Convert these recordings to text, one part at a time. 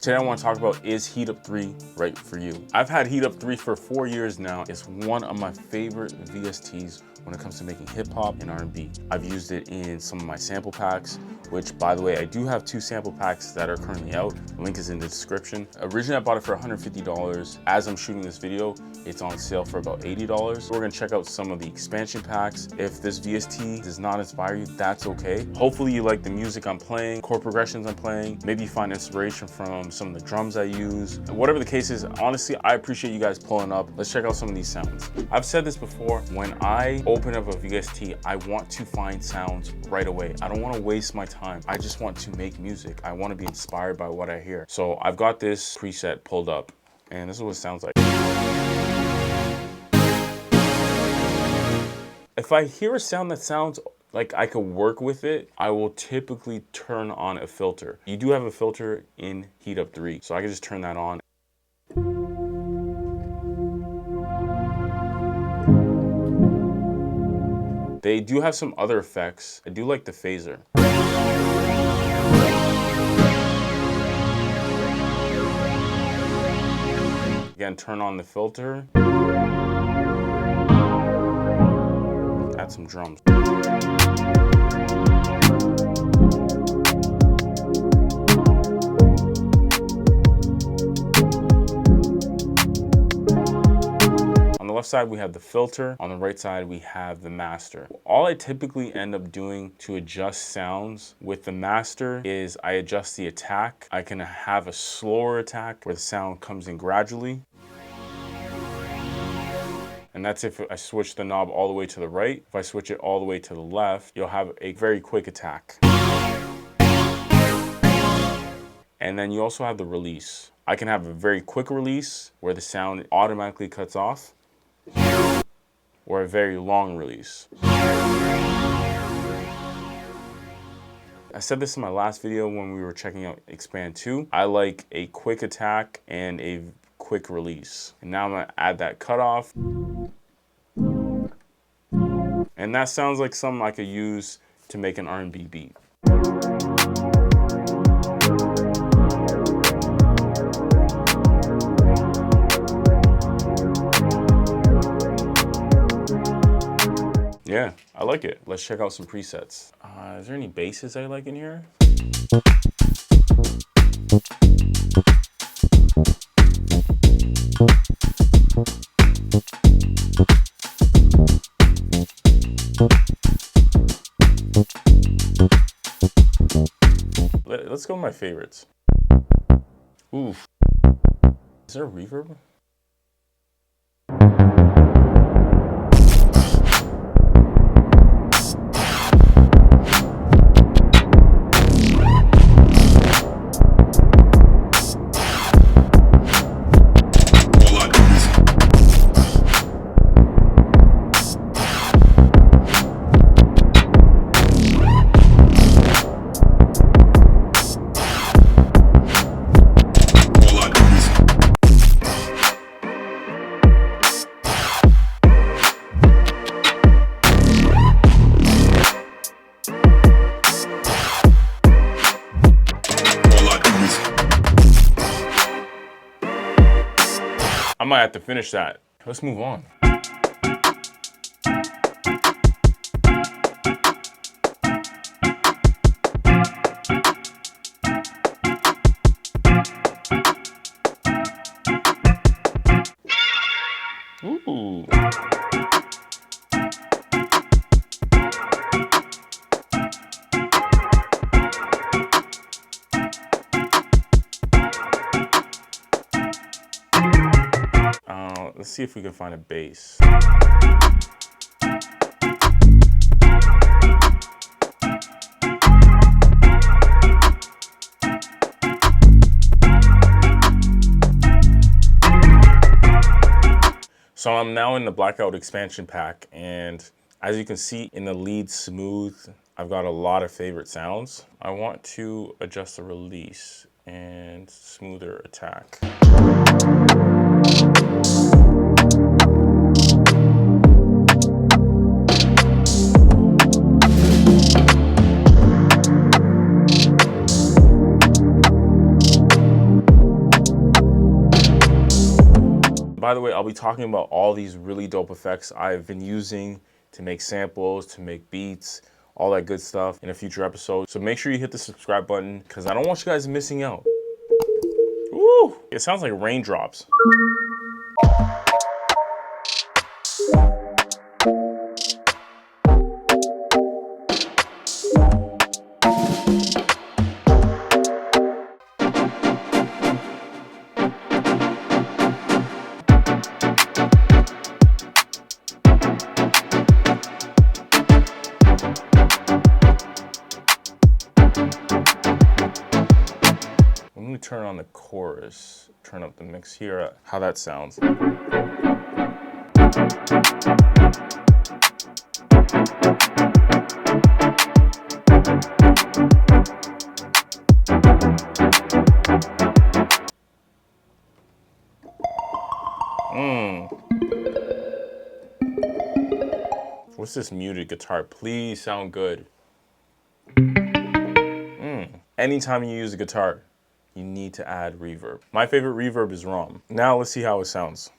Today I want to talk about, is Heat Up 3 right for you? I've had Heat Up 3 for 4 years now. It's one of my favorite VSTs when it comes to making hip hop and R&B. I've used it in some of my sample packs, which, by the way, I do have 2 sample packs that are currently out. The link is in the description. Originally I bought it for $150. As I'm shooting this video, it's on sale for about $80. We're gonna check out some of the expansion packs. If this VST does not inspire you, that's okay. Hopefully you like the music I'm playing, chord progressions I'm playing. Maybe you find inspiration from some of the drums I use. Whatever the case is, honestly, I appreciate you guys pulling up. Let's check out some of these sounds. I've said this before, when I open up a VST, I want to find sounds right away. I don't want to waste my time. I just want to make music. I want to be inspired by what I hear. So I've got this preset pulled up, and this is what it sounds like. If I hear a sound that sounds like I could work with it, I will typically turn on a filter. You do have a filter in Heat Up 3, so I can just turn that on. They do have some other effects. I do like the phaser. Again, turn on the filter. Add some drums. On the left side, we have the filter. On the right side, we have the master. All I typically end up doing to adjust sounds with the master is I adjust the attack. I can have a slower attack where the sound comes in gradually. And that's if I switch the knob all the way to the right. If I switch it all the way to the left, you'll have a very quick attack. And then you also have the release. I can have a very quick release where the sound automatically cuts off, or a very long release. I said this in my last video when we were checking out Expand 2. I like a quick attack and a quick release. And now I'm gonna add that cutoff. And that sounds like something I could use to make an R&B beat. Yeah, I like it. Let's check out some presets. Is there any basses I like in here? Let's go with my favorites. Oof. Is there a reverb? I might have to finish that. Let's move on. Ooh. Let's see if we can find a bass. So I'm now in the Blackout expansion pack, and as you can see in the lead smooth, I've got a lot of favorite sounds. I want to adjust the release and smoother attack. by the way, I'll be talking about all these really dope effects I've been using to make samples, to make beats, all that good stuff in a future episode. So make sure you hit the subscribe button because I don't want you guys missing out. Woo! It sounds like raindrops. Let me turn on the chorus, turn up the mix here, how that sounds. What's this muted guitar? Please sound good. Anytime you use a guitar, you need to add reverb. My favorite reverb is ROM. Now let's see how it sounds.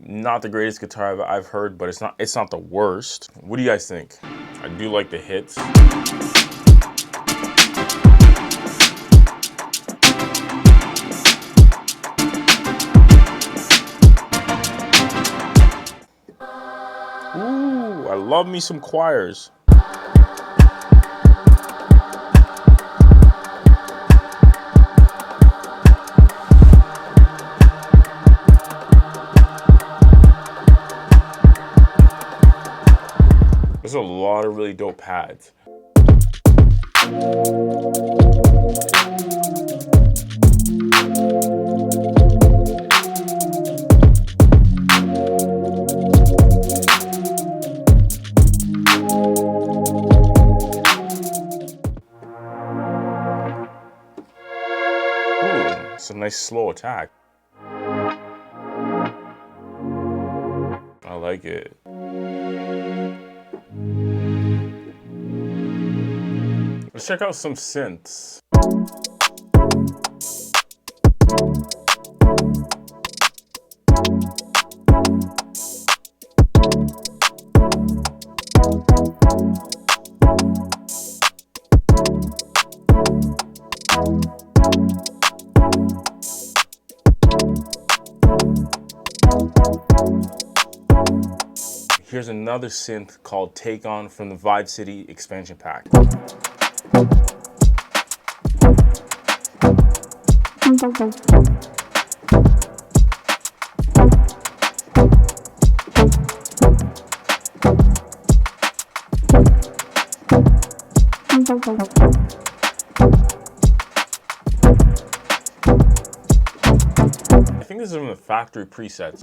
Not the greatest guitar I've heard, but it's not the worst. What do you guys think? I do like the hits. Ooh, I love me some choirs. There's a lot of really dope pads. Ooh, it's a nice slow attack. I like it. Let's check out some synths. Here's another synth called Take On from the Vibe City expansion pack. I think this is from the factory presets.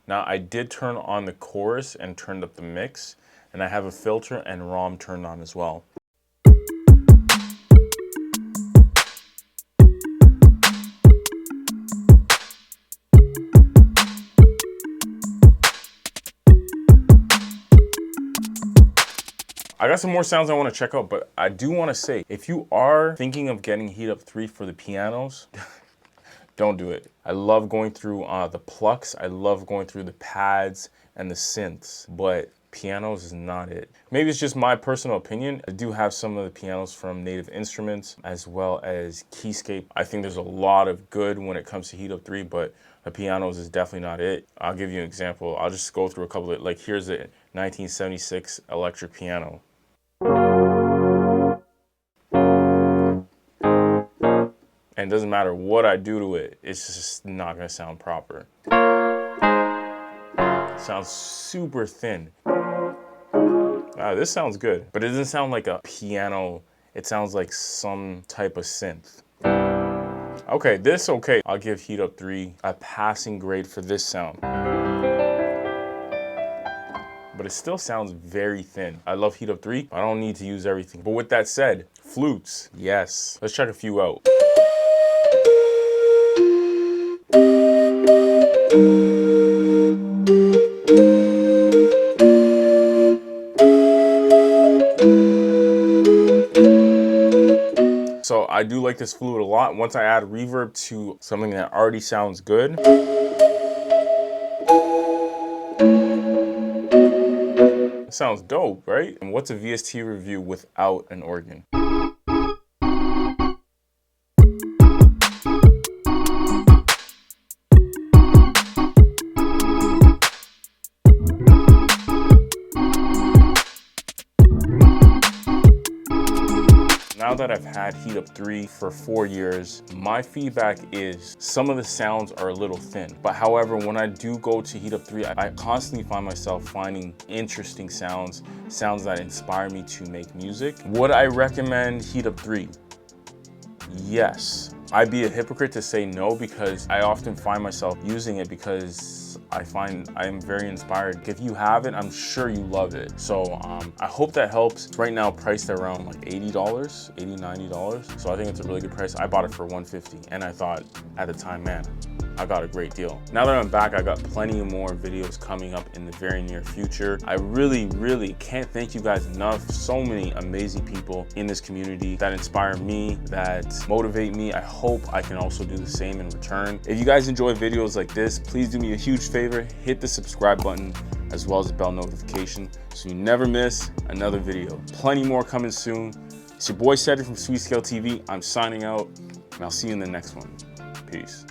Now I did turn on the chorus and turned up the mix, and I have a filter and ROM turned on as well. I got some more sounds I want to check out, but I do want to say, if you are thinking of getting Heat Up 3 for the pianos, don't do it. I love going through the plucks, I love going through the pads and the synths, but pianos is not it. Maybe it's just my personal opinion. I do have some of the pianos from Native Instruments as well as Keyscape. I think there's a lot of good when it comes to Heat Up 3, but the pianos is definitely not it. I'll give you an example. I'll just go through a couple of, like here's a 1976 electric piano. And it doesn't matter what I do to it, it's just not gonna sound proper. It sounds super thin. This sounds good, but it doesn't sound like a piano. It sounds like some type of synth. Okay, this okay. I'll give Heat Up 3 a passing grade for this sound. But it still sounds very thin. I love Heat Up 3. I don't need to use everything. But with that said, flutes, yes. Let's check a few out. So I do like this flute a lot. Once I add reverb to something that already sounds good, it sounds dope, right? And what's a VST review without an organ? Now that I've had Heat Up 3 for 4 years, my feedback is some of the sounds are a little thin. But however, when I do go to Heat Up 3, I constantly find myself finding interesting sounds that inspire me to make music. Would I recommend Heat Up 3? Yes. I'd be a hypocrite to say no, because I often find myself using it because I find I am very inspired. If you have it, I'm sure you love it. So I hope that helps. It's right now priced around like $80, $80, $90. So I think it's a really good price. I bought it for $150 and I thought at the time, man, I got a great deal. Now that I'm back, I got plenty of more videos coming up in the very near future. I really can't thank you guys enough. So many amazing people in this community that inspire me, that motivate me. I hope I can also do the same in return. If you guys enjoy videos like this, please do me a huge favor, hit the subscribe button as well as the bell notification so you never miss another video. Plenty more coming soon. It's your boy Cedric from Sweet Scale TV. I'm signing out and I'll see you in the next one. Peace.